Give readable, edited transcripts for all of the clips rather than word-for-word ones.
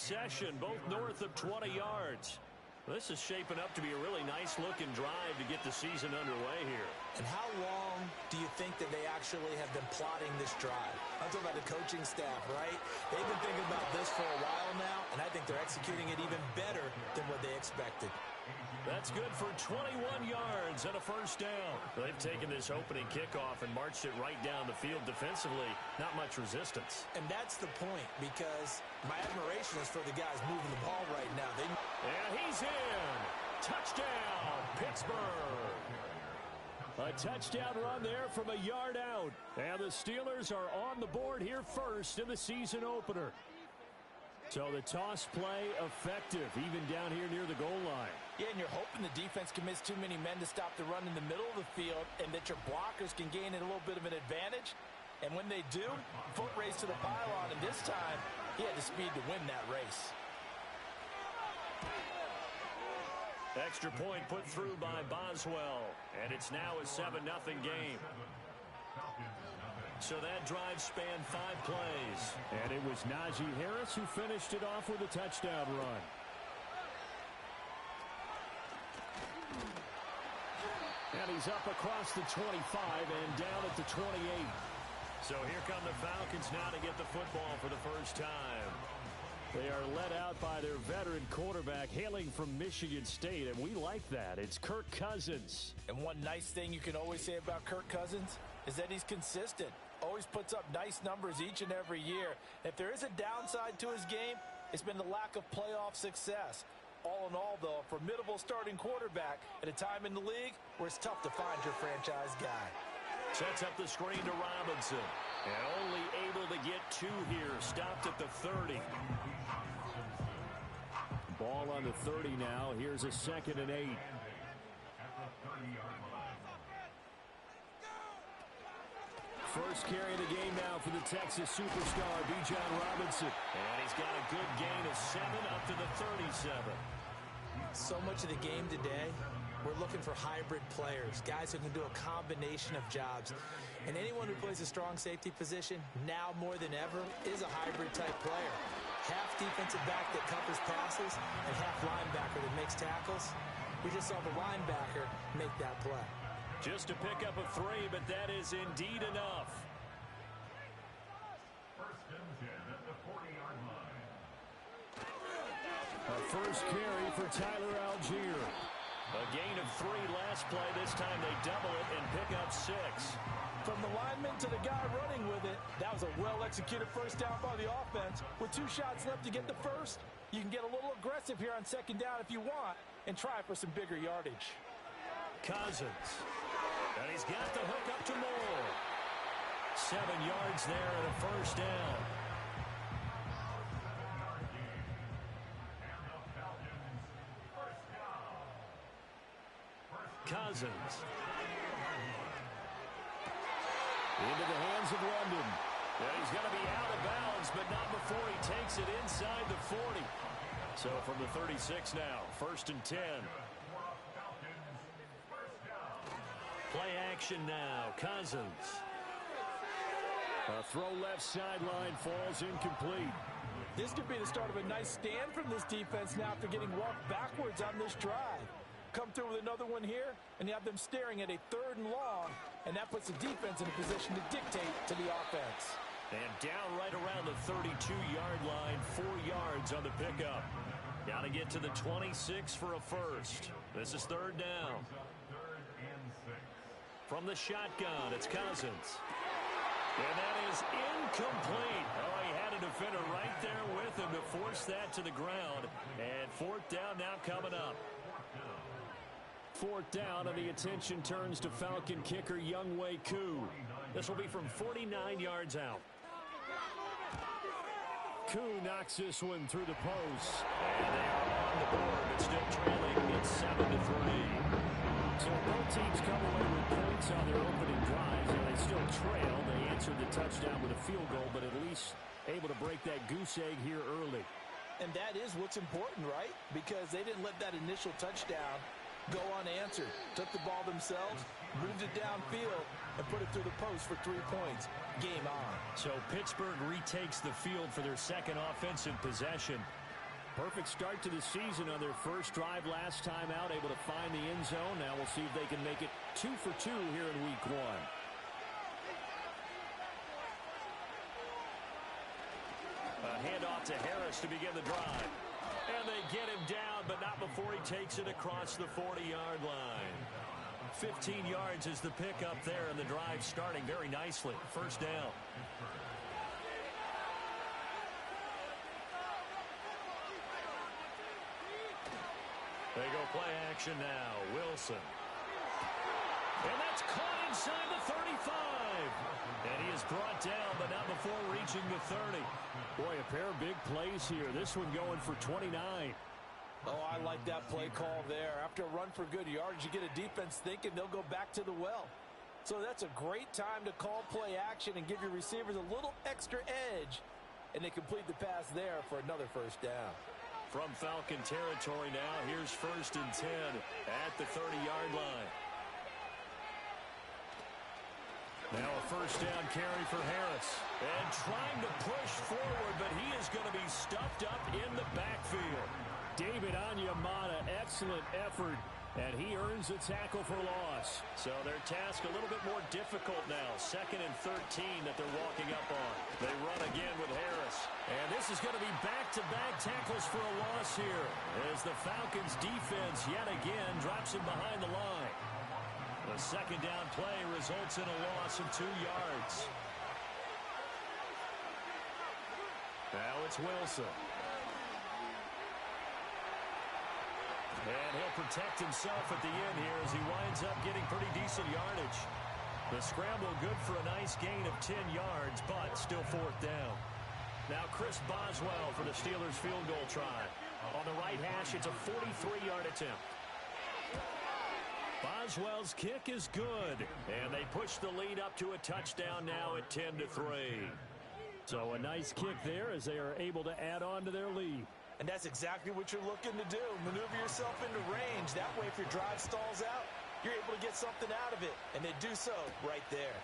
succession, both north of 20 yards. This is shaping up to be a really nice-looking drive to get the season underway here. And how long do you think that they actually have been plotting this drive? I'm talking about the coaching staff, right? They've been thinking about this for a while now, and I think they're executing it even better than what they expected. That's good for 21 yards and a first down. They've taken this opening kickoff and marched it right down the field defensively. Not much resistance. And that's the point, because my admiration is for the guys moving the ball right now. And he's in. Touchdown, Pittsburgh. A touchdown run there from a yard out. And the Steelers are on the board here first in the season opener. So the toss play effective, even down here near the goal line. Yeah, and you're hoping the defense commits too many men to stop the run in the middle of the field and that your blockers can gain a little bit of an advantage. And when they do, foot race to the pylon, and this time he had the speed to win that race. Extra point put through by Boswell, and it's now a 7-0 game. So that drive spanned 5 plays. And it was Najee Harris who finished it off with a touchdown run. And he's up across the 25 and down at the 28. So here come the Falcons now to get the football for the first time. They are led out by their veteran quarterback hailing from Michigan State, and we like that. It's Kirk Cousins. And one nice thing you can always say about Kirk Cousins is that he's consistent. Always puts up nice numbers each and every year. If there is a downside to his game, it's been the lack of playoff success. All in all, though, a formidable starting quarterback at a time in the league where it's tough to find your franchise guy. Sets up the screen to Robinson. And only able to get 2 here. Stopped at the 30. Ball on the 30 now. Here's a 2nd and 8. First carry of the game now for the Texas superstar, Bijan Robinson. And he's got a good gain of 7 up to the 37. So much of the game today, we're looking for hybrid players, guys who can do a combination of jobs. And anyone who plays a strong safety position, now more than ever, is a hybrid type player. Half defensive back that covers passes and half linebacker that makes tackles. We just saw the linebacker make that play. Just to pick up a 3, but that is indeed enough. First and 10 at the 40-yard line. A first carry for Tyler Algier. A gain of 3 last play. This time they double it and pick up 6. From the lineman to the guy running with it, that was a well-executed first down by the offense. With 2 shots left to get the first, you can get a little aggressive here on 2nd down if you want and try for some bigger yardage. Cousins. And he's got the hook up to Moore. 7 yards there and a first down. Cousins. Into the hands of London. And he's going to be out of bounds, but not before he takes it inside the 40. So from the 36 now, 1st and 10. Play action now. Cousins. A throw left sideline falls incomplete. This could be the start of a nice stand from this defense now after getting walked backwards on this drive. Come through with another one here, and you have them staring at a 3rd and long, and that puts the defense in a position to dictate to the offense. And down right around the 32-yard line, 4 yards on the pickup. Got to get to the 26 for a first. This is 3rd down. From the shotgun, it's Cousins. And that is incomplete. Oh, he had a defender right there with him to force that to the ground. And 4th down now coming up. 4th down, and the attention turns to Falcon kicker Younghoe Koo. This will be from 49 yards out. Koo knocks this one through the post. And they are on the board, but still trailing. It's 7-3. So both teams come away with points on their opening drives, and they still trail. They answered the touchdown with a field goal, but at least able to break that goose egg here early. And that is what's important, right? Because they didn't let that initial touchdown go unanswered. Took the ball themselves, moved it downfield, and put it through the post for 3 points. Game on. So Pittsburgh retakes the field for their 2nd offensive possession. Perfect start to the season on their first drive last time out, able to find the end zone. Now we'll see if they can make it 2 for 2 here in week 1. A handoff to Harris to begin the drive. And they get him down, but not before he takes it across the 40-yard line. 15 yards is the pickup there, and the drive starting very nicely. First down. They go play action now. Wilson. And that's caught inside the 35. And he is brought down, but not before reaching the 30. Boy, a pair of big plays here. This one going for 29. Oh, I like that play call there. After a run for good yards, you get a defense thinking they'll go back to the well. So that's a great time to call play action and give your receivers a little extra edge. And they complete the pass there for another first down. From Falcon territory now, here's 1st and 10 at the 30-yard line. Now a first down carry for Harris. And trying to push forward, but he is going to be stuffed up in the backfield. David Onyemata, excellent effort, and he earns a tackle for loss. So their task a little bit more difficult now. 2nd and 13 that they're walking up on. They run again with Harris. And this is going to be back-to-back tackles for a loss here, as the Falcons defense yet again drops him behind the line. The second down play results in a loss of 2 yards. Now it's Wilson. And he'll protect himself at the end here as he winds up getting pretty decent yardage. The scramble good for a nice gain of 10 yards, but still 4th down. Now Chris Boswell for the Steelers field goal try. On the right hash, it's a 43-yard attempt. Boswell's kick is good, and they push the lead up to a touchdown now at 10-3. So a nice kick there as they are able to add on to their lead. And that's exactly what you're looking to do. Maneuver yourself into range. That way, if your drive stalls out, you're able to get something out of it. And they do so right there.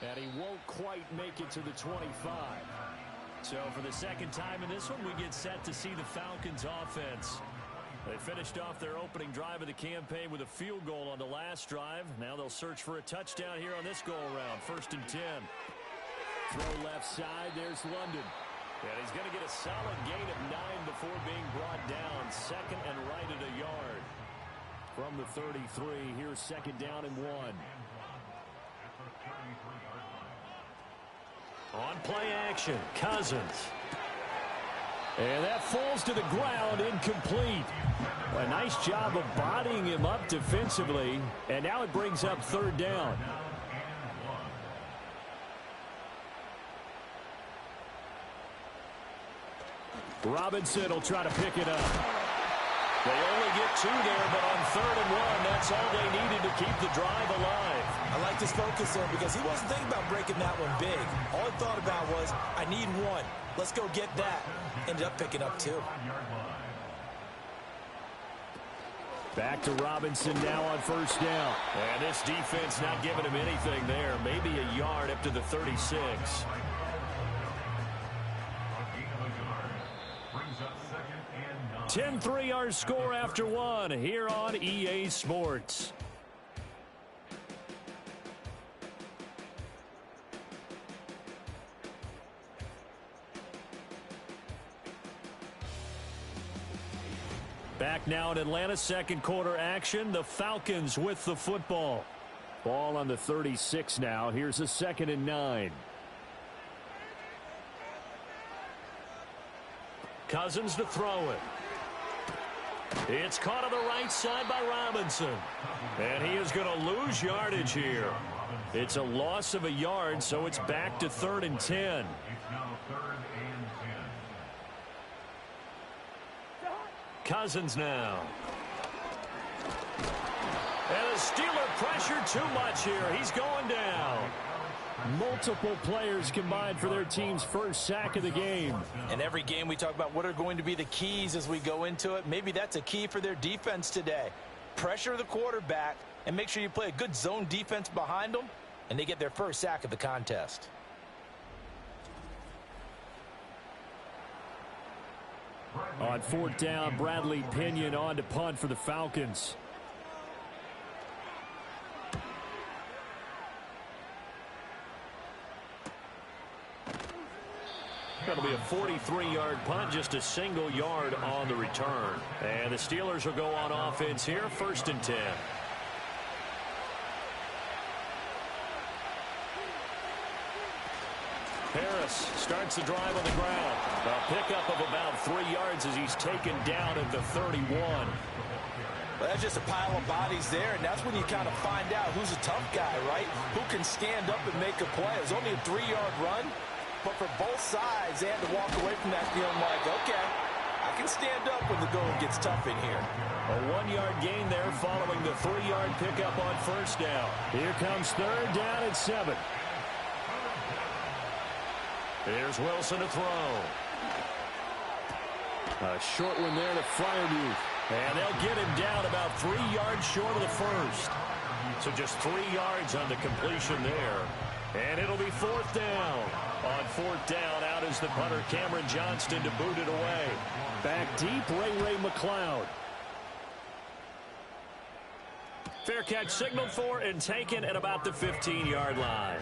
And he won't quite make it to the 25. So for the second time in this one, we get set to see the Falcons offense. They finished off their opening drive of the campaign with a field goal on the last drive. Now they'll search for a touchdown here on this go-around. 1st and 10. Throw left side. There's London. And he's going to get a solid gain of 9 before being brought down. 2nd and right at a yard. From the 33, here's 2nd down and 1. On play action, Cousins. And that falls to the ground, incomplete. A nice job of bodying him up defensively. And now it brings up 3rd down. Robinson will try to pick it up. They only get 2 there, but on 3rd and 1, that's all they needed to keep the drive alive. I like his focus there because he wasn't thinking about breaking that one big. All he thought about was, I need 1. Let's go get that. Ended up picking up 2. Back to Robinson now on 1st down. And this defense not giving him anything there. Maybe a yard up to the 36. 10-3 our score after 1 here on EA Sports. Back now in Atlanta, 2nd quarter action. The Falcons with the football. Ball on the 36 now. Here's a 2nd and 9. Cousins to throw it. It's caught on the right side by Robinson. And he is going to lose yardage here. It's a loss of a yard, so it's back to 3rd and 10. Cousins now. And the Steeler pressure too much here. He's going down. Multiple players combined for their team's first sack of the game. And every game we talk about what are going to be the keys as we go into it. Maybe that's a key for their defense today. Pressure the quarterback and make sure you play a good zone defense behind them, and they get their first sack of the contest. On fourth down, Bradley Pinion on to punt for the Falcons. That'll be a 43-yard punt, just a single yard on the return. And the Steelers will go on offense here, 1st and 10. Harris starts the drive on the ground. A pickup of about 3 yards as he's taken down at the 31. Well, that's just a pile of bodies there, and that's when you kind of find out who's a tough guy, right? Who can stand up and make a play. It was only a 3-yard run, but for both sides, they had to walk away from that feeling like, okay, I can stand up when the going gets tough in here. A 1-yard gain there following the 3-yard pickup on 1st down. Here comes 3rd down and 7. Here's Wilson to throw. A short one there to Freiermuth. And they'll get him down about 3 yards short of the first. So just 3 yards on the completion there. And it'll be 4th down. On 4th down, out is the punter, Cameron Johnston, to boot it away. Back deep, Ray McCloud. Fair catch signaled for and taken at about the 15-yard line.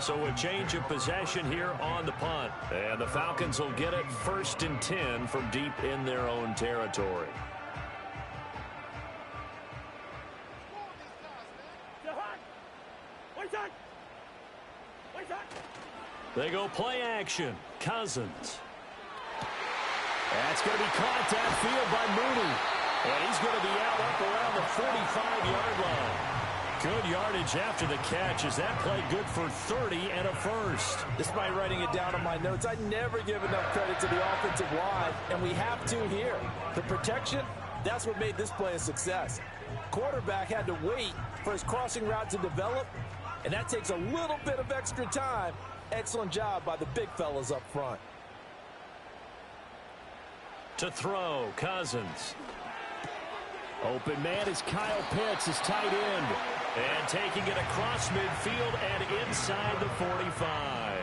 So a change of possession here on the punt. And the Falcons will get it 1st and 10 from deep in their own territory. They go play action. Cousins. That's going to be caught downfield by Mooney. And he's going to be out up around the 45-yard line. Good yardage after the catch. Is that play good for 30 and a first? Despite writing it down on my notes, I never give enough credit to the offensive line, and we have to here. The protection, that's what made this play a success. Quarterback had to wait for his crossing route to develop, and that takes a little bit of extra time. Excellent job by the big fellas up front. To throw, Cousins. Open man is Kyle Pitts, his tight end. And taking it across midfield and inside the 45.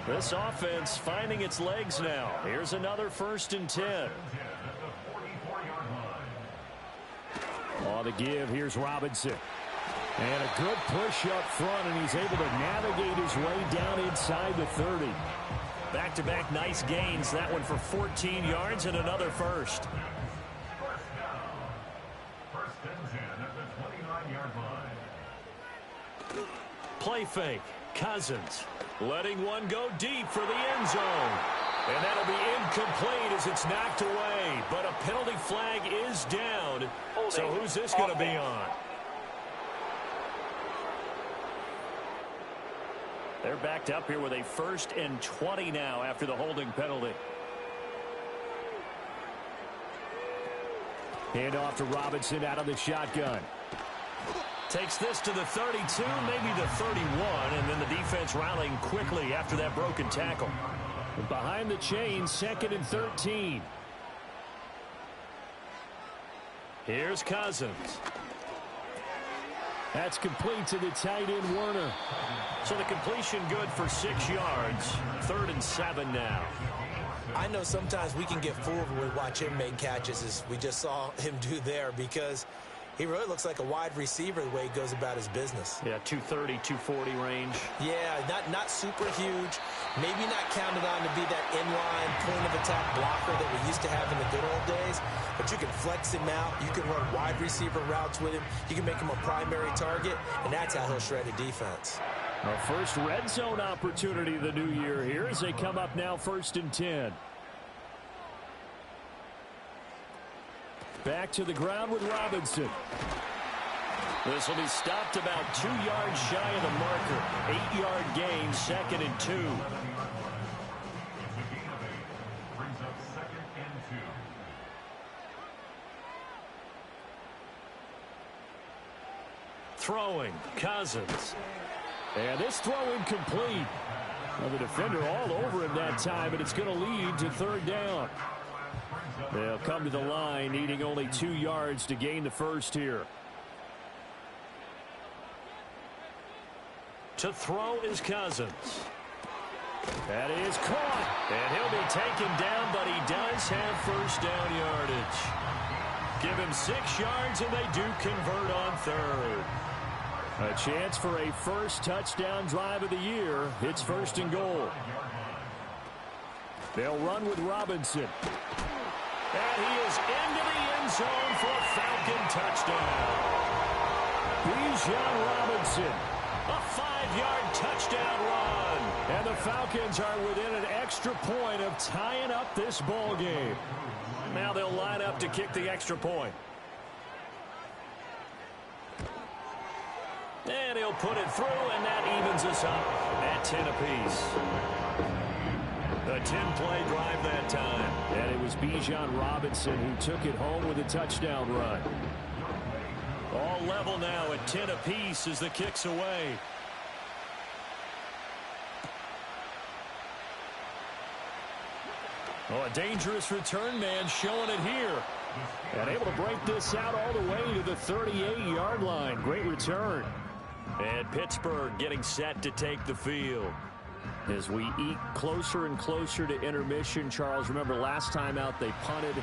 This offense finding its legs now. Here's another 1st and 10. On the give, here's Robinson. And a good push up front, and he's able to navigate his way down inside the 30. Back-to-back nice gains. That one for 14 yards and another first. Play fake. Cousins letting one go deep for the end zone. And that'll be incomplete as it's knocked away. But a penalty flag is down. So who's this going to be on? They're backed up here with a 1st and 20 now after the holding penalty. Hand off to Robinson out of the shotgun. Takes this to the 32, maybe the 31, and then the defense rallying quickly after that broken tackle. Behind the chain, 2nd and 13. Here's Cousins. That's complete to the tight end, Werner. So the completion good for 6 yards. 3rd and 7 now. I know sometimes we can get fooled when we watch him make catches, as we just saw him do there, because he really looks like a wide receiver the way he goes about his business. Yeah, 230, 240 range. Yeah, not super huge. Maybe not counted on to be that inline point-of-attack blocker that we used to have in the good old days. But you can flex him out. You can run wide receiver routes with him. You can make him a primary target, and that's how he'll shred a defense. Our first red zone opportunity of the new year here as they come up now 1st and 10. Back to the ground with Robinson. This will be stopped about 2 yards shy of the marker. 8-yard gain, 2nd and 2. Brings up 2nd and 2. Throwing, Cousins. And this throw incomplete. Well, the defender all over him that time, but it's going to lead to 3rd down. They'll come to the line, needing only 2 yards to gain the first here. To throw is Cousins. That is caught. And he'll be taken down, but he does have first down yardage. Give him 6 yards, and they do convert on third. A chance for a first touchdown drive of the year. It's 1st and goal. They'll run with Robinson. And he is into the end zone for a Falcon touchdown. Bijan Robinson, a 5-yard touchdown run. And the Falcons are within an extra point of tying up this ball game. Now they'll line up to kick the extra point. And he'll put it through, and that evens us up at 10 apiece. A 10-play drive that time. And it was Bijan Robinson who took it home with a touchdown run. All level now at 10 apiece as the kick's away. Oh, a dangerous return man showing it here. And able to break this out all the way to the 38-yard line. Great return. And Pittsburgh getting set to take the field. As we eke closer and closer to intermission, Charles, remember last time out they punted.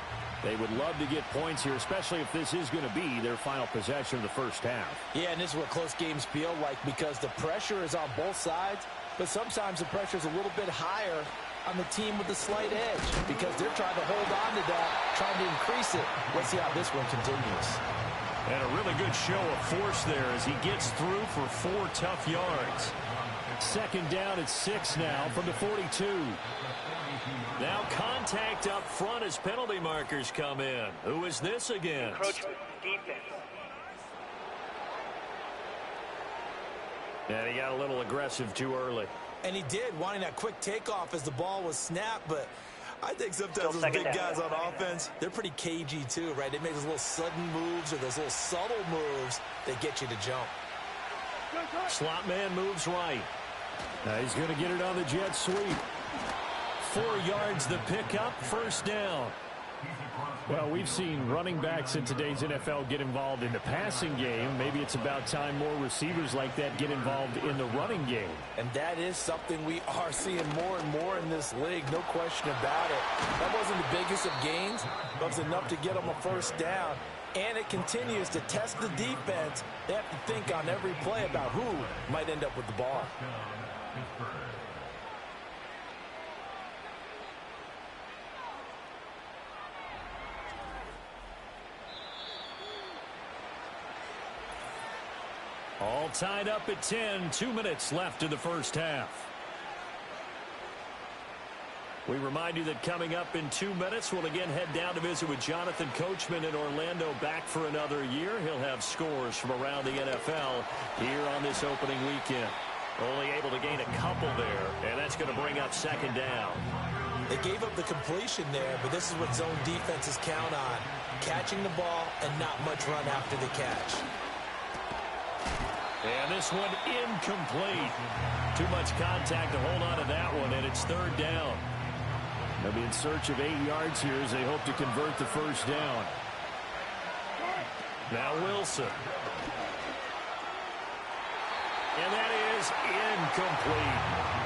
They would love to get points here, especially if this is going to be their final possession of the first half. Yeah, and this is what close games feel like because the pressure is on both sides, but sometimes the pressure is a little bit higher on the team with the slight edge because they're trying to hold on to that, trying to increase it. Let's see how this one continues. And a really good show of force there as he gets through for 4 tough yards. 2nd down at 6 now from the 42. Now contact up front as penalty markers come in. Who is this against? Encroachment defense. And he got a little aggressive too early. And he did, wanting that quick takeoff as the ball was snapped, but I think sometimes those big guys on offense, they're pretty cagey too, right? They make those little sudden moves or those little subtle moves that get you to jump. Slot man moves right. Now he's going to get it on the jet sweep. 4 yards the pickup, 1st down. Well, we've seen running backs in today's NFL get involved in the passing game. Maybe it's about time more receivers like that get involved in the running game. And that is something we are seeing more and more in this league, no question about it. That wasn't the biggest of gains, but it was enough to get them a 1st down. And it continues to test the defense. They have to think on every play about who might end up with the ball. All tied up at 10. 2 minutes left in the first half. We remind you that coming up in 2 minutes, we'll again head down to visit with Jonathan Coachman in Orlando, back for another year. He'll have scores from around the NFL here on this opening weekend. Only able to gain a couple there, and that's going to bring up 2nd down. They gave up the completion there, but this is what zone defenses count on. Catching the ball and not much run after the catch. And this one incomplete. Too much contact to hold on to that one, and it's 3rd down. They'll be in search of 8 yards here as they hope to convert the 1st down. Now Wilson. And that is incomplete.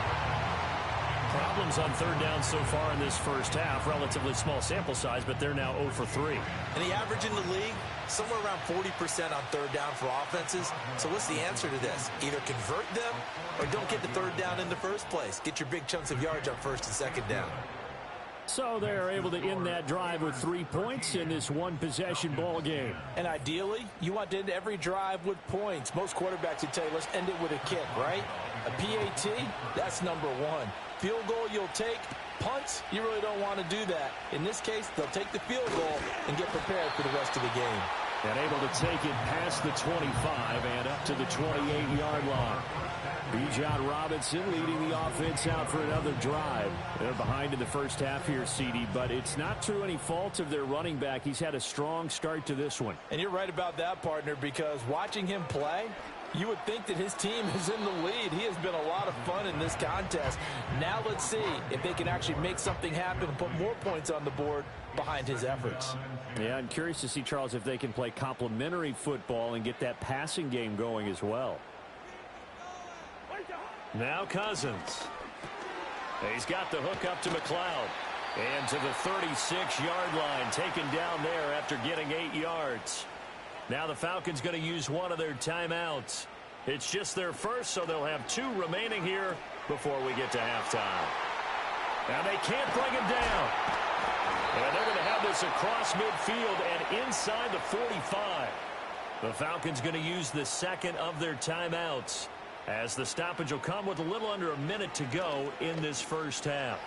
Problems on 3rd down so far in this first half. Relatively small sample size, but they're now 0 for 3. And the average in the league, somewhere around 40% on 3rd down for offenses. So what's the answer to this? Either convert them or don't get the 3rd down in the first place. Get your big chunks of yards up 1st and 2nd down. So they're able to end that drive with 3 points in this one-possession ball game. And ideally, you want to end every drive with points. Most quarterbacks would tell you, let's end it with a kick, right? A PAT, that's number 1. Field goal you'll take. Punts, you really don't want to do that. In this case, they'll take the field goal and get prepared for the rest of the game. And able to take it past the 25 and up to the 28-yard line. Bijan Robinson leading the offense out for another drive. They're behind in the first half here, CD, but it's not through any fault of their running back. He's had a strong start to this one. And you're right about that, partner, because watching him play, you would think that his team is in the lead. He has been a lot of fun in this contest. Now let's see if they can actually make something happen and put more points on the board behind his efforts. Yeah, I'm curious to see, Charles, if they can play complementary football and get that passing game going as well. Now Cousins. He's got the hook up to McLeod. And to the 36-yard line, taken down there after getting 8 yards. Now the Falcons going to use one of their timeouts. It's just their first, so they'll have 2 remaining here before we get to halftime. Now they can't bring him down. And they're going to have this across midfield and inside the 45. The Falcons going to use the second of their timeouts, as the stoppage will come with a little under a minute to go in this first half.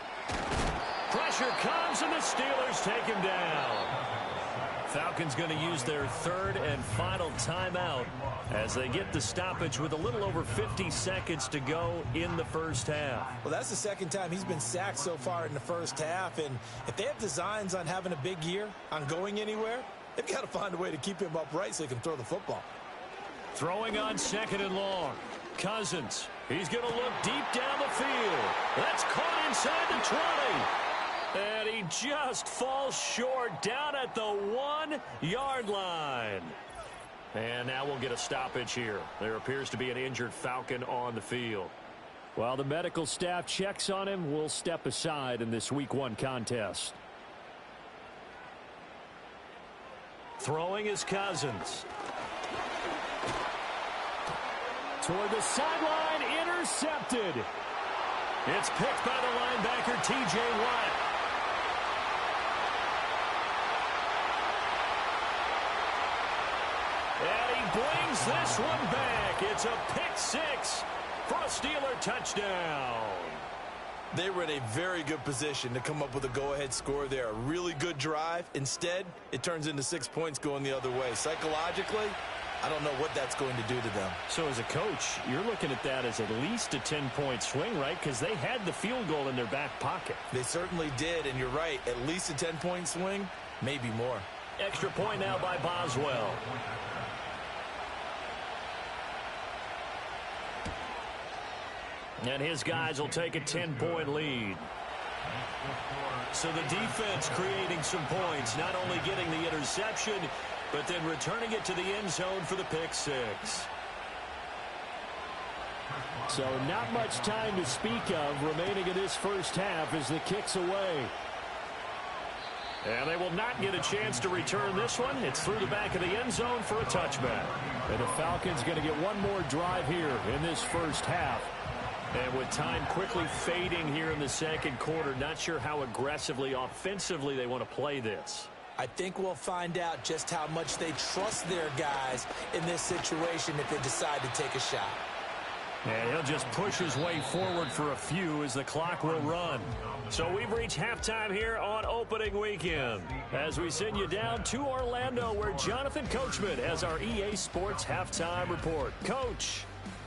Pressure comes, and the Steelers take him down. Falcons going to use their third and final timeout as they get the stoppage with a little over 50 seconds to go in the first half. Well, that's the second time he's been sacked so far in the first half, and if they have designs on having a big year, on going anywhere, they've got to find a way to keep him upright so he can throw the football. Throwing on second and long. Cousins. He's going to look deep down the field. That's caught inside the 20. And he just falls short down at the 1-yard line. And now we'll get a stoppage here. There appears to be an injured Falcon on the field. While the medical staff checks on him, we'll step aside in this Week 1 contest. Throwing is Cousins. Toward the sideline, intercepted. It's picked by the linebacker, T.J. Watt. And he brings this one back. It's a pick 6 for a Steeler touchdown. They were in a very good position to come up with a go-ahead score there. A really good drive. Instead, it turns into 6 points going the other way. Psychologically, I don't know what that's going to do to them. So as a coach, you're looking at that as at least a 10-point swing, right? Because they had the field goal in their back pocket. They certainly did, and you're right. At least a 10-point swing, maybe more. Extra point now by Boswell. And his guys will take a 10-point lead. So the defense creating some points, not only getting the interception, but then returning it to the end zone for the pick 6. So not much time to speak of remaining in this first half as the kick's away. And they will not get a chance to return this one. It's through the back of the end zone for a touchback. And the Falcons going to get one more drive here in this first half. And with time quickly fading here in the second quarter, not sure how aggressively, offensively they want to play this. I think we'll find out just how much they trust their guys in this situation if they decide to take a shot. And he'll just push his way forward for a few as the clock will run. So we've reached halftime here on opening weekend as we send you down to Orlando, where Jonathan Coachman has our EA Sports halftime report. Coach.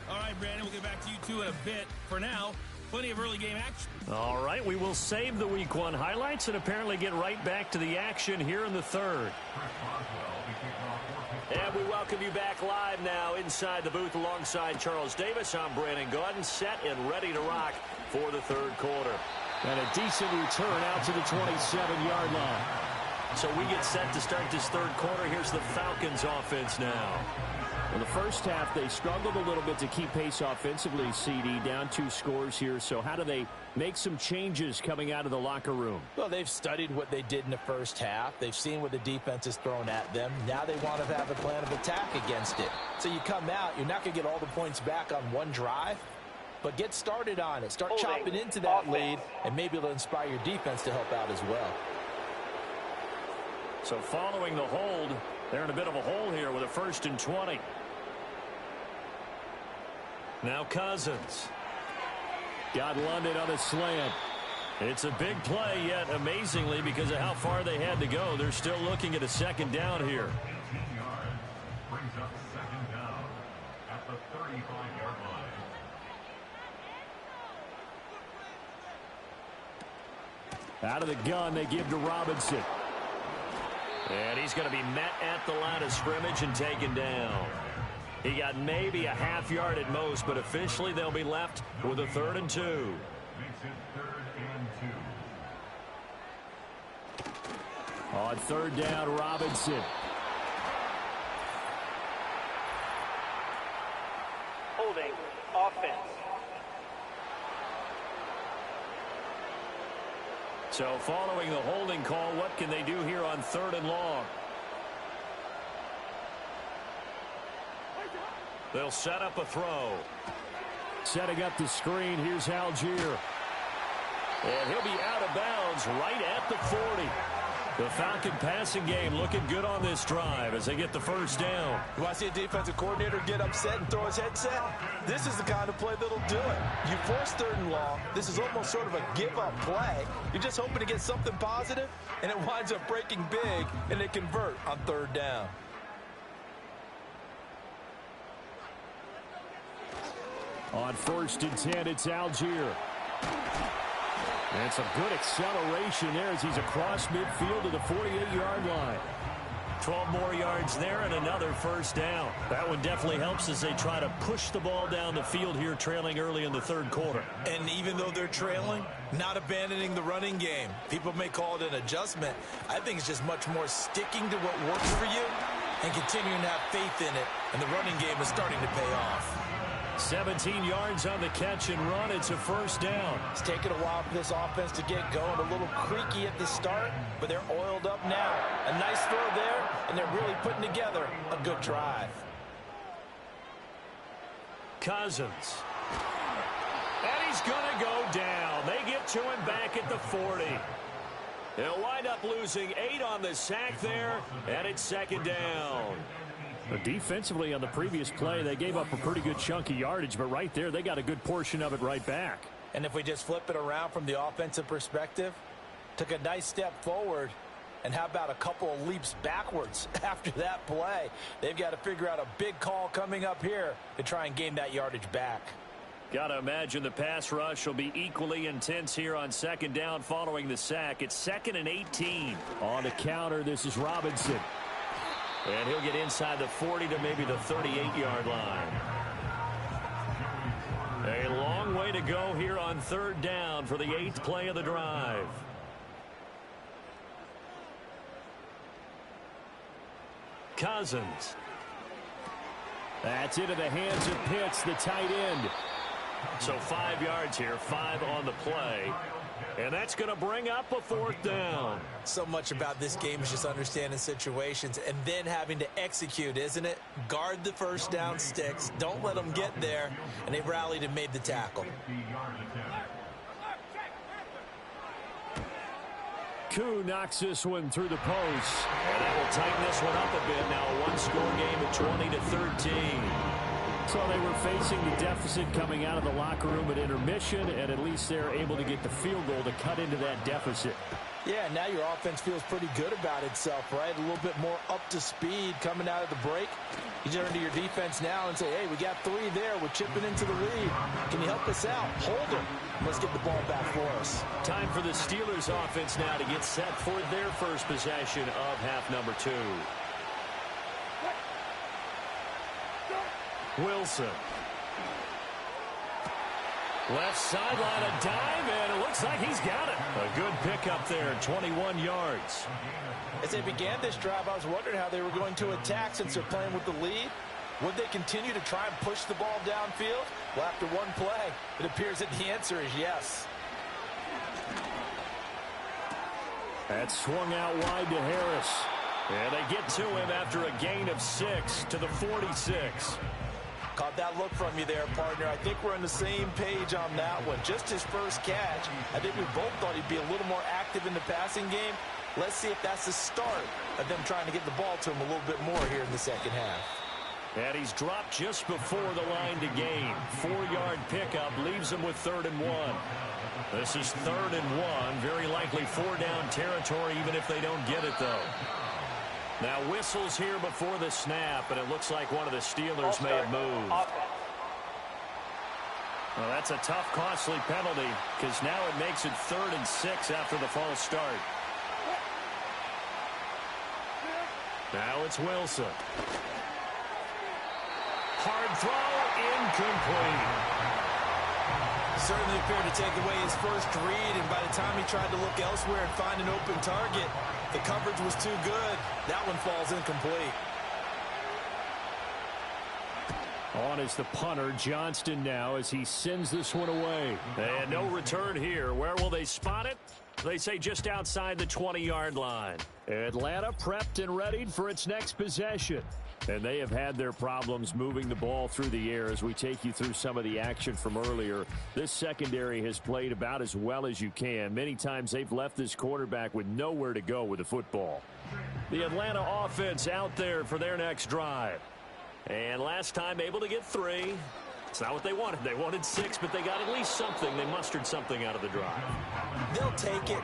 All right, Brandon, we'll get back to you two in a bit. For now, plenty of early game action. All right, we will save the Week 1 highlights and apparently get right back to the action here in the third. And we welcome you back live now inside the booth alongside Charles Davis. I'm Brandon Gaudin, set and ready to rock for the third quarter. And a decent return out to the 27-yard line. So we get set to start this third quarter. Here's the Falcons offense now. In the first half, they struggled a little bit to keep pace offensively, CD, down 2 scores here. So how do they make some changes coming out of the locker room? Well, they've studied what they did in the first half. They've seen what the defense has thrown at them. Now they want to have a plan of attack against it. So you come out, you're not going to get all the points back on one drive, but get started on it. Start chopping into that lead, and maybe it'll inspire your defense to help out as well. So following the hold, they're in a bit of a hole here with a 1st and 20. Now Cousins. Got London on a slant. It's a big play, yet amazingly, because of how far they had to go, they're still looking at a second down here. Brings up second down at the 35-yard line. Out of the gun, they give to Robinson. And he's going to be met at the line of scrimmage and taken down. He got maybe a half yard at most, but officially they'll be left with a 3rd and 2. Makes it 3rd and 2. On 3rd down, Robinson. Holding offense. So following the holding call, what can they do here on 3rd and long? They'll set up a throw. Setting up the screen, here's Algier. And he'll be out of bounds right at the 40. The Falcon passing game looking good on this drive as they get the first down. You want to see a defensive coordinator get upset and throw his headset? This is the kind of play that'll do it. You force 3rd and long. This is almost sort of a give-up play. You're just hoping to get something positive, and it winds up breaking big, and they convert on 3rd down. On 1st and 10, it's Algier. And some good acceleration there as he's across midfield to the 48-yard line. 12 more yards there and another first down. That one definitely helps as they try to push the ball down the field here, trailing early in the 3rd quarter. And even though they're trailing, not abandoning the running game. People may call it an adjustment. I think it's just much more sticking to what works for you and continuing to have faith in it. And the running game is starting to pay off. 17 yards on the catch and run. It's a first down. It's taken a while for this offense to get going. A little creaky at the start, but they're oiled up now. A nice throw there, and they're really putting together a good drive. Cousins. And he's going to go down. They get to him back at the 40. They'll wind up losing 8 on the sack there, and it's 2nd down. Defensively on the previous play, they gave up a pretty good chunk of yardage, but right there, they got a good portion of it right back. And if we just flip it around from the offensive perspective, took a nice step forward, and how about a couple of leaps backwards after that play? They've got to figure out a big call coming up here to try and gain that yardage back. Got to imagine the pass rush will be equally intense here on 2nd down following the sack. It's 2nd and 18. On the counter, this is Robinson. And he'll get inside the 40 to maybe the 38-yard line. A long way to go here on 3rd down for the 8th play of the drive. Cousins. That's into the hands of Pitts, the tight end. So 5 yards here, 5 on the play. And that's going to bring up a 4th down. So much about this game is just understanding situations and then having to execute, isn't it? Guard the first down sticks. Don't let them get there. And they rallied and made the tackle. Koo knocks this one through the post. And that will tighten this one up a bit. Now a one-score game at 20-13. So they were facing the deficit coming out of the locker room at intermission, and at least they're able to get the field goal to cut into that deficit. Yeah, now your offense feels pretty good about itself, right? A little bit more up to speed coming out of the break. You turn to your defense now and say, hey, we got 3 there. We're chipping into the lead. Can you help us out? Hold them. Let's get the ball back for us. Time for the Steelers offense now to get set for their first possession of half number 2. Wilson. Left sideline, a dive, and it looks like he's got it. A good pickup there, 21 yards. As they began this drive, I was wondering how they were going to attack since they're playing with the lead. Would they continue to try and push the ball downfield? Well, after one play, it appears that the answer is yes. That swung out wide to Harris. And they get to him after a gain of 6 to the 46. Caught that look from you there, partner. I think we're on the same page on that one. Just his first catch. I think we both thought he'd be a little more active in the passing game. Let's see if that's the start of them trying to get the ball to him a little bit more here in the second half. And he's dropped just before the line to gain. 4-yard pickup leaves him with 3rd and 1. This is 3rd and 1. Very likely 4-down territory even if they don't get it, though. Now whistles here before the snap, and it looks like one of the Steelers may have moved. Well, that's a tough, costly penalty because now it makes it 3rd and 6 after the false start. Now it's Wilson. Hard throw, incomplete. Certainly appeared to take away his first read, and by the time he tried to look elsewhere and find an open target, the coverage was too good. That one falls incomplete. On is the punter, Johnston now, as he sends this one away. And no return here. Where will they spot it? They say just outside the 20-yard line. Atlanta prepped and readied for its next possession. And they have had their problems moving the ball through the air as we take you through some of the action from earlier. This secondary has played about as well as you can. Many times they've left this quarterback with nowhere to go with the football. The Atlanta offense out there for their next drive. And last time able to get 3. It's not what they wanted. They wanted 6, but they got at least something. They mustered something out of the drive. They'll take it.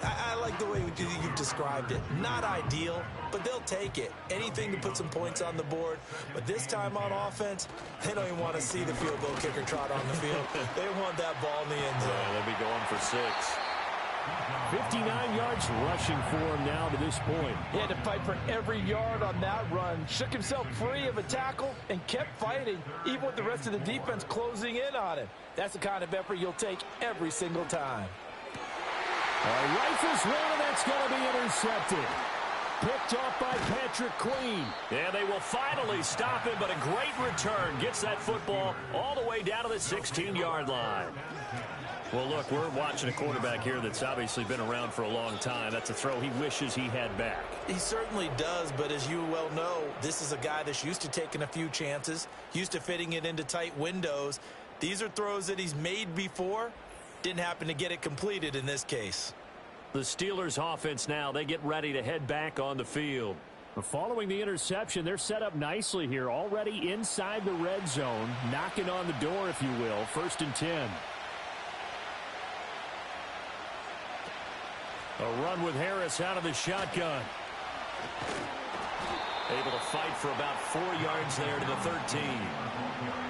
I like the way you've described it. Not ideal, but they'll take it. Anything to put some points on the board. But this time on offense, they don't even want to see the field goal kicker trot on the field. They want that ball in the end zone. Yeah, they'll be going for 6. 59 yards rushing for him now to this point. He had to fight for every yard on that run. Shook himself free of a tackle and kept fighting, even with the rest of the defense closing in on him. That's the kind of effort you'll take every single time. Rifles one, and that's going to be intercepted. Picked off by Patrick Queen. And they will finally stop him, but a great return. Gets that football all the way down to the 16-yard line. Well, look, we're watching a quarterback here that's obviously been around for a long time. That's a throw he wishes he had back. He certainly does, but as you well know, this is a guy that's used to taking a few chances, used to fitting it into tight windows. These are throws that he's made before. Didn't happen to get it completed in this case. The Steelers offense now, they get ready to head back on the field. Following the interception, they're set up nicely here, already inside the red zone, knocking on the door, if you will. 1st and 10. A run with Harris out of the shotgun. Able to fight for about 4 yards there to the 13.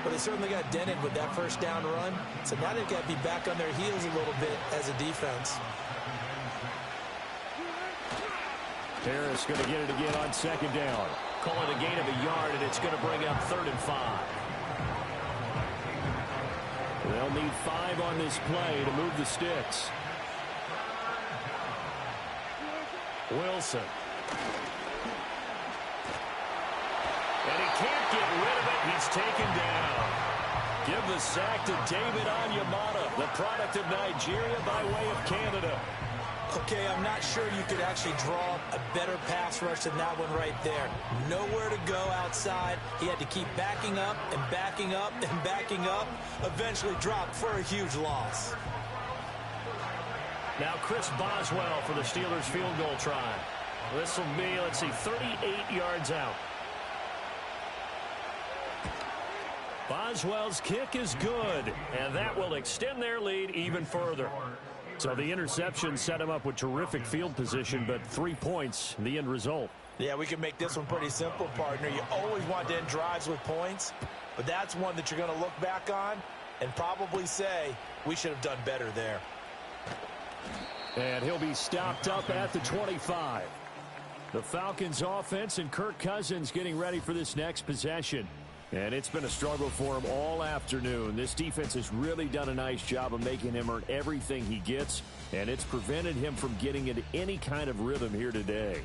But they certainly got dented with that first down run. So now they've got to be back on their heels a little bit as a defense. Harris going to get it again on 2nd down. Call it a gain of a yard, and it's going to bring up 3rd and 5. They'll need 5 on this play to move the sticks. Wilson. And he can't get rid of it. He's taken down. Give the sack to David Onyemata, the product of Nigeria by way of Canada. Okay, I'm not sure you could actually draw a better pass rush than that one right there. Nowhere to go outside. He had to keep backing up and backing up and backing up. Eventually dropped for a huge loss. Now Chris Boswell for the Steelers field goal try. This will be, 38 yards out. Boswell's kick is good, and that will extend their lead even further. So the interception set him up with terrific field position, but 3 points, the end result. Yeah, we can make this one pretty simple, partner. You always want to end drives with points, but that's one that you're going to look back on and probably say, we should have done better there. And he'll be stopped up at the 25. The Falcons offense and Kirk Cousins getting ready for this next possession. And it's been a struggle for him all afternoon. This defense has really done a nice job of making him earn everything he gets, and it's prevented him from getting into any kind of rhythm here today.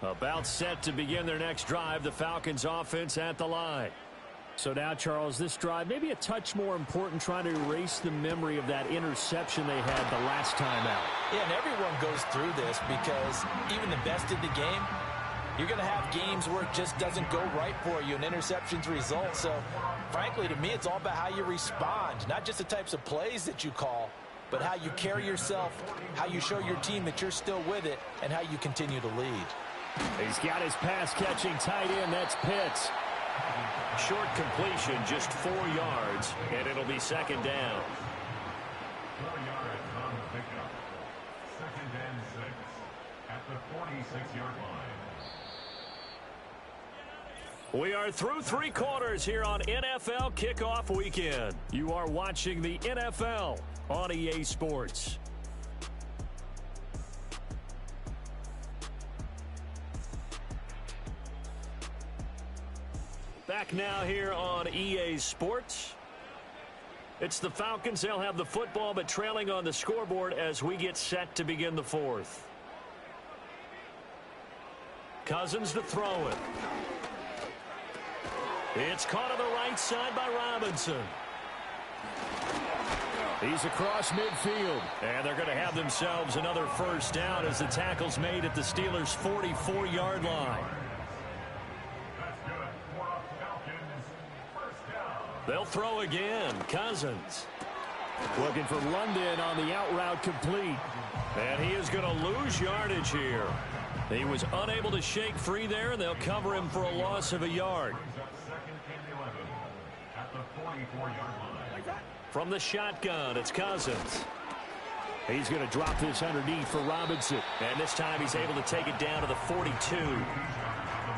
About set to begin their next drive, the Falcons offense at the line. So now, Charles, this drive maybe a touch more important, trying to erase the memory of that interception they had the last time out. Yeah, and everyone goes through this because even the best in the game, you're going to have games where it just doesn't go right for you and interceptions result. So, frankly, to me, it's all about how you respond, not just the types of plays that you call, but how you carry yourself, how you show your team that you're still with it, and how you continue to lead. He's got his pass-catching tight end. That's Pitts. Short completion, just 4 yards, and it'll be 2nd down. 4 yards on the pickup. 2nd and 6 at the 46-yard line. We are through 3 quarters here on NFL Kickoff Weekend. You are watching the NFL on EA Sports. Back now here on EA Sports. It's the Falcons. They'll have the football, but trailing on the scoreboard as we get set to begin the 4th. Cousins to throw it. It's caught on the right side by Robinson. He's across midfield. And they're going to have themselves another first down as the tackle's made at the Steelers' 44-yard line. They'll throw again. Cousins looking for London on the out route complete. And he is going to lose yardage here. He was unable to shake free there, and they'll cover him for a loss of a yard. From the shotgun, it's Cousins. He's going to drop this underneath for Robinson. And this time he's able to take it down to the 42.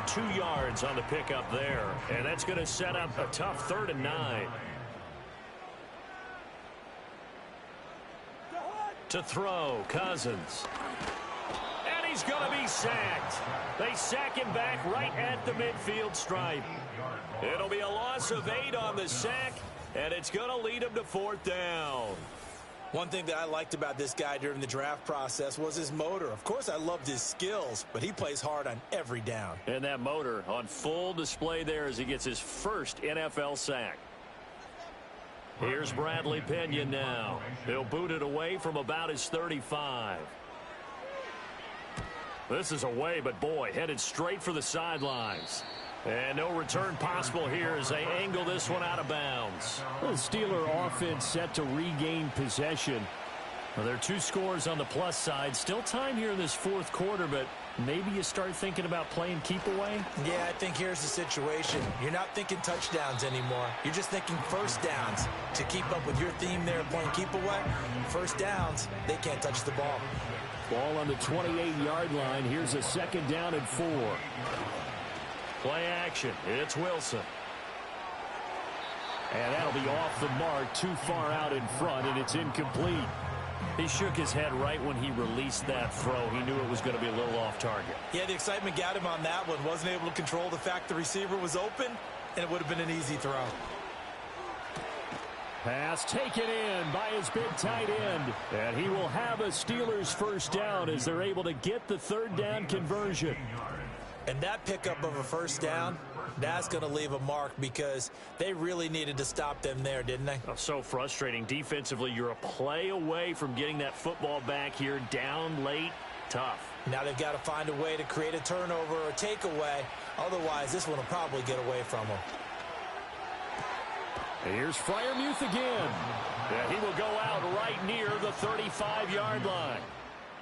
2 yards on the pickup there. And that's going to set up a tough 3rd and 9. To throw, Cousins. And he's going to be sacked. They sack him back right at the midfield stripe. It'll be a loss of 8 on the sack, and it's going to lead him to 4th down. One thing that I liked about this guy during the draft process was his motor. Of course, I loved his skills, but he plays hard on every down. And that motor on full display there as he gets his first NFL sack. Here's Bradley Pinion now. He'll boot it away from about his 35. This is away, but boy, headed straight for the sidelines. And no return possible here as they angle this one out of bounds. The Steeler offense set to regain possession. Well, there are 2 scores on the plus side. Still time here in this 4th quarter, but maybe you start thinking about playing keep away? Yeah, I think here's the situation. You're not thinking touchdowns anymore. You're just thinking first downs. To keep up with your theme there playing keep away, first downs, they can't touch the ball. Ball on the 28-yard line. Here's a 2nd down and 4. Play action. It's Wilson. And that'll be off the mark, too far out in front, and it's incomplete. He shook his head right when he released that throw. He knew it was going to be a little off target. Yeah, the excitement got him on that one. Wasn't able to control the fact the receiver was open, and it would have been an easy throw. Pass taken in by his big tight end. And he will have a Steelers first down as they're able to get the 3rd down conversion. And that pickup of a first down, that's going to leave a mark because they really needed to stop them there, didn't they? Oh, so frustrating. Defensively, you're a play away from getting that football back here down late. Tough. Now they've got to find a way to create a turnover or takeaway. Otherwise, this one will probably get away from them. Here's Freiermuth again. And he will go out right near the 35-yard line.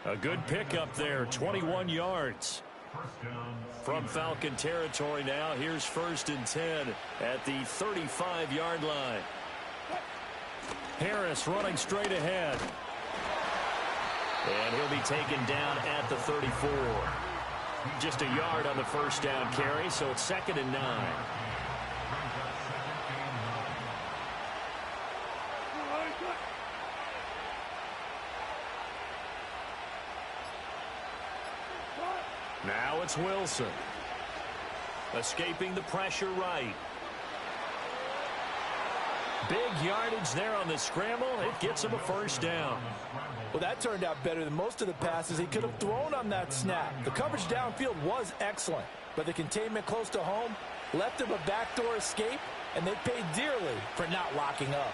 A good pickup there, 21 yards. From Falcon territory now, here's 1st and 10 at the 35-yard line. Harris running straight ahead. And he'll be taken down at the 34. Just a yard on the first down carry, so it's 2nd and 9. Now it's Wilson. Escaping the pressure right. Big yardage there on the scramble. It gets him a first down. Well, that turned out better than most of the passes he could have thrown on that snap. The coverage downfield was excellent, but the containment close to home left him a backdoor escape, and they paid dearly for not locking up.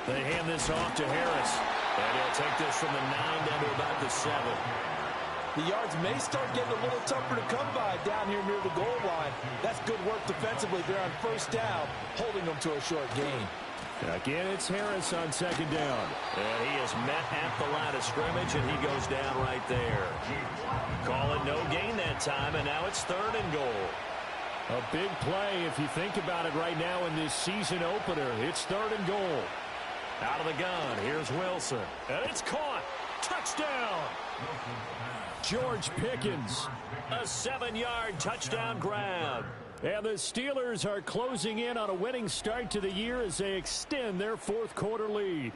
They hand this off to Harris, and he'll take this from the 9 down to about the 7. The yards may start getting a little tougher to come by down here near the goal line. That's good work defensively there on first down, holding them to a short gain. Again, it's Harris on 2nd down. And he is met at the line of scrimmage, and he goes down right there. Call it no gain that time, and now it's 3rd and goal. A big play if you think about it right now in this season opener. It's 3rd and goal. Out of the gun, here's Wilson. And it's caught. Touchdown. George Pickens, a 7-yard touchdown grab. And the Steelers are closing in on a winning start to the year as they extend their 4th quarter lead.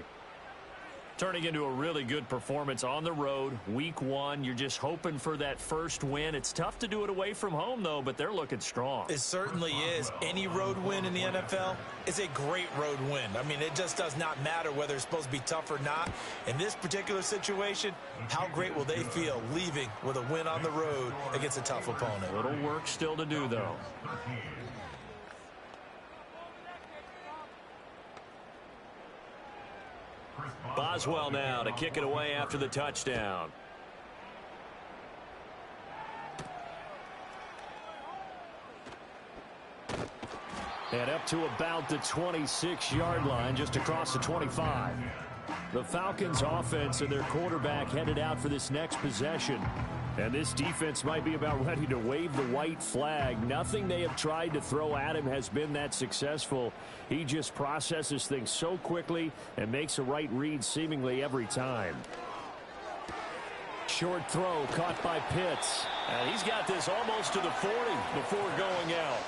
Turning into a really good performance on the road, week 1. You're just hoping for that first win. It's tough to do it away from home, though, but they're looking strong. It certainly is. Any road win in the NFL is a great road win. I mean, it just does not matter whether it's supposed to be tough or not. In this particular situation, how great will they feel leaving with a win on the road against a tough opponent? Little work still to do, though. Boswell now to kick it away after the touchdown. And up to about the 26-yard line, just across the 25. The Falcons offense and their quarterback headed out for this next possession. And this defense might be about ready to wave the white flag. Nothing they have tried to throw at him has been that successful. He just processes things so quickly and makes a right read seemingly every time. Short throw caught by Pitts. And he's got this almost to the 40 before going out.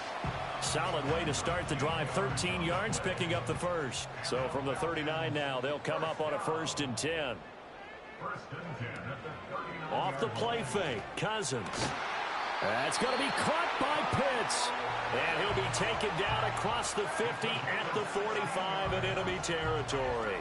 Solid way to start the drive. 13 yards, picking up the first. So from the 39 now, they'll come up on a 1st and 10. Off the play fake, Cousins. That's going to be caught by Pitts. And he'll be taken down across the 50 at the 45 in enemy territory.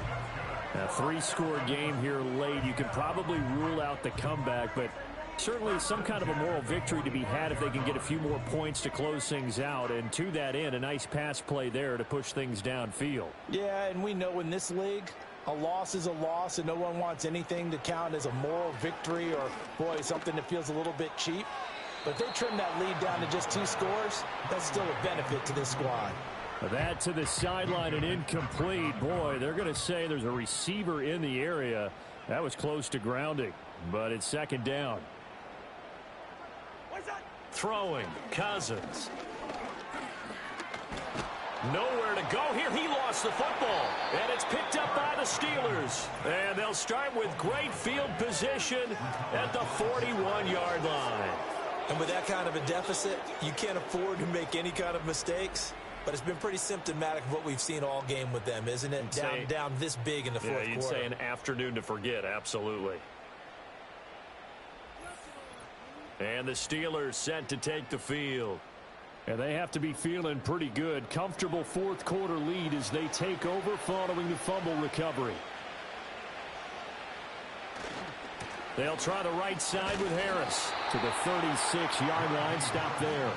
A 3-score game here late. You can probably rule out the comeback, but certainly some kind of a moral victory to be had if they can get a few more points to close things out. And to that end, a nice pass play there to push things downfield. Yeah, and we know in this league, a loss is a loss, and no one wants anything to count as a moral victory or, boy, something that feels a little bit cheap. But if they trim that lead down to just 2 scores, that's still a benefit to this squad. That to the sideline and incomplete. Boy, they're going to say there's a receiver in the area. That was close to grounding, but it's 2nd down. Throwing, Cousins. Nowhere to go here. He lost the football. And it's picked up by the Steelers. And they'll start with great field position at the 41-yard line. And with that kind of a deficit, you can't afford to make any kind of mistakes. But it's been pretty symptomatic of what we've seen all game with them, isn't it? Down this big in the fourth quarter. Yeah, you'd say an afternoon to forget, absolutely. And the Steelers set to take the field. And they have to be feeling pretty good. Comfortable 4th quarter lead as they take over following the fumble recovery. They'll try the right side with Harris to the 36-yard line. Stop there.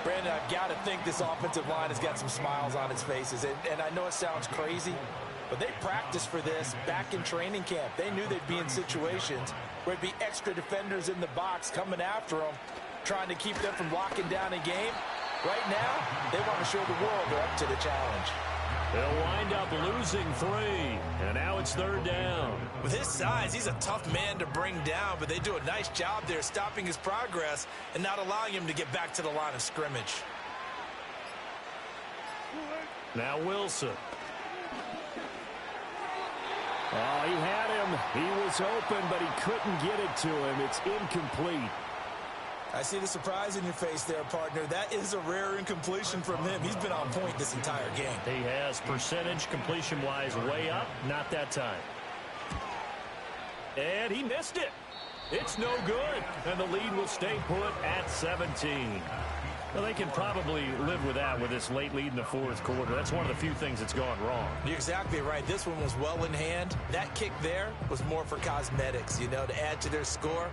Brandon, I've got to think this offensive line has got some smiles on its faces. And I know it sounds crazy, but they practiced for this back in training camp. They knew they'd be in situations where there'd be extra defenders in the box coming after them, trying to keep them from locking down a game. Right now, they want to show the world they're up to the challenge. They'll wind up losing 3, and now it's 3rd down. With his size, he's a tough man to bring down, but they do a nice job there stopping his progress and not allowing him to get back to the line of scrimmage. Now Wilson. Oh, he had him. He was open, but he couldn't get it to him. It's incomplete. I see the surprise in your face there, partner. That is a rare incompletion from him. He's been on point this entire game. He has. Percentage completion-wise way up. Not that time. And he missed it. It's no good. And the lead will stay put at 17. Well, they can probably live with that with this late lead in the 4th quarter. That's one of the few things that's gone wrong. You're exactly right. This one was well in hand. That kick there was more for cosmetics, you know, to add to their score.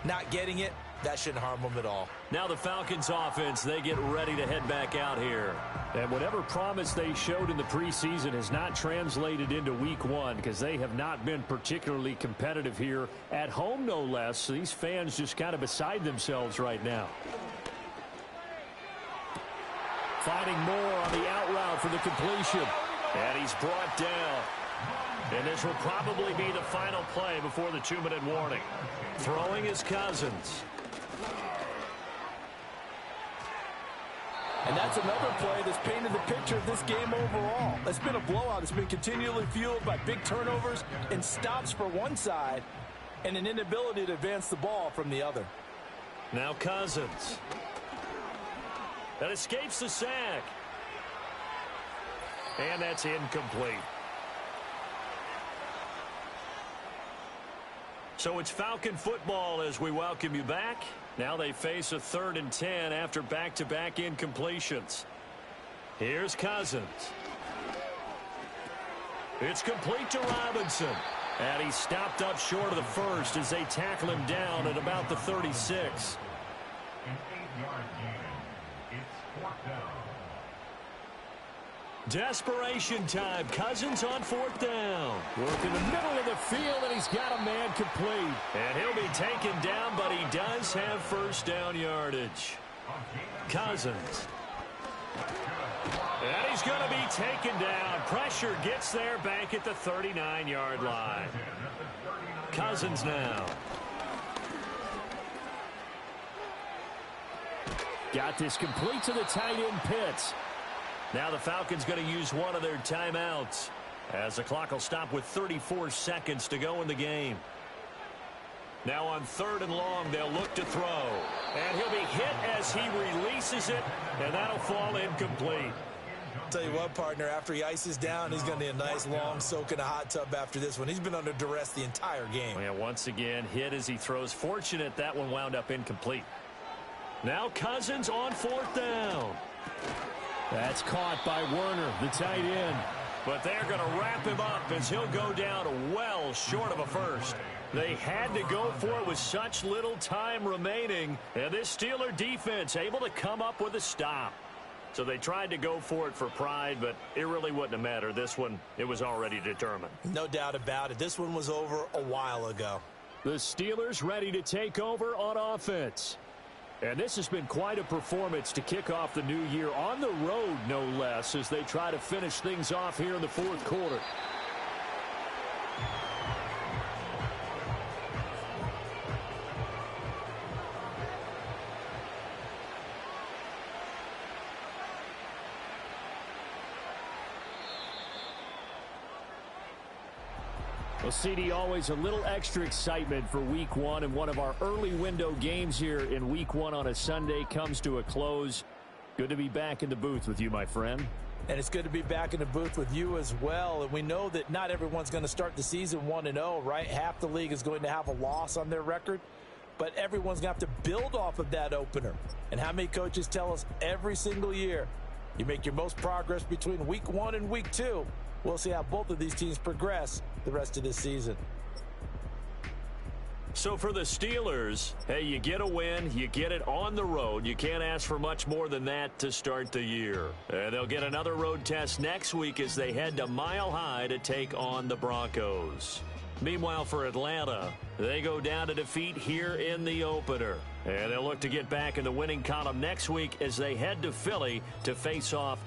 Not getting it, that shouldn't harm them at all. Now the Falcons offense, they get ready to head back out here. And whatever promise they showed in the preseason has not translated into week 1 because they have not been particularly competitive here at home, no less. So these fans just kind of beside themselves right now. Finding more on the out route for the completion. And he's brought down. And this will probably be the final play before the 2-minute warning. Throwing is Cousins. And that's another play that's painted the picture of this game overall. It's been a blowout. It's been continually fueled by big turnovers and stops for one side and an inability to advance the ball from the other. Now Cousins. That escapes the sack. And that's incomplete. So it's Falcon football as we welcome you back. Now they face a 3rd and 10 after back-to-back incompletions. Here's Cousins. It's complete to Robinson. And he's stopped up short of the first as they tackle him down at about the 36. An 8-yard gain. It's 4th down. Desperation time. Cousins on 4th down. Work in the middle of the field, and he's got a man complete. And he'll be taken down, but he does have first down yardage. Cousins. And he's going to be taken down. Pressure gets there back at the 39-yard line. Cousins now. Got this complete to the tight end Pitts. Now the Falcons going to use one of their timeouts as the clock will stop with 34 seconds to go in the game. Now on 3rd and long, they'll look to throw. And he'll be hit as he releases it, and that'll fall incomplete. Tell you what, partner, after he ices down, he's going to need a nice long soak in a hot tub after this one. He's been under duress the entire game. Yeah, once again, hit as he throws. Fortunate that one wound up incomplete. Now Cousins on 4th down. That's caught by Werner, the tight end. But they're going to wrap him up as he'll go down well short of a first. They had to go for it with such little time remaining. And this Steeler defense able to come up with a stop. So they tried to go for it for pride, but it really wouldn't have mattered. This one, it was already determined. No doubt about it. This one was over a while ago. The Steelers ready to take over on offense. And this has been quite a performance to kick off the new year on the road, no less, as they try to finish things off here in the 4th quarter. Well, CD, always a little extra excitement for Week 1, and one of our early window games here in Week 1 on a Sunday comes to a close. Good to be back in the booth with you, my friend. And it's good to be back in the booth with you as well. And we know that not everyone's going to start the season 1-0, right? Half the league is going to have a loss on their record, but everyone's going to have to build off of that opener. And how many coaches tell us every single year, you make your most progress between Week 1 and Week 2. We'll see how both of these teams progress the rest of this season. So for the Steelers, hey, you get a win, you get it on the road. You can't ask for much more than that to start the year. And they'll get another road test next week as they head to Mile High to take on the Broncos. Meanwhile, for Atlanta, they go down to defeat here in the opener. And they'll look to get back in the winning column next week as they head to Philly to face off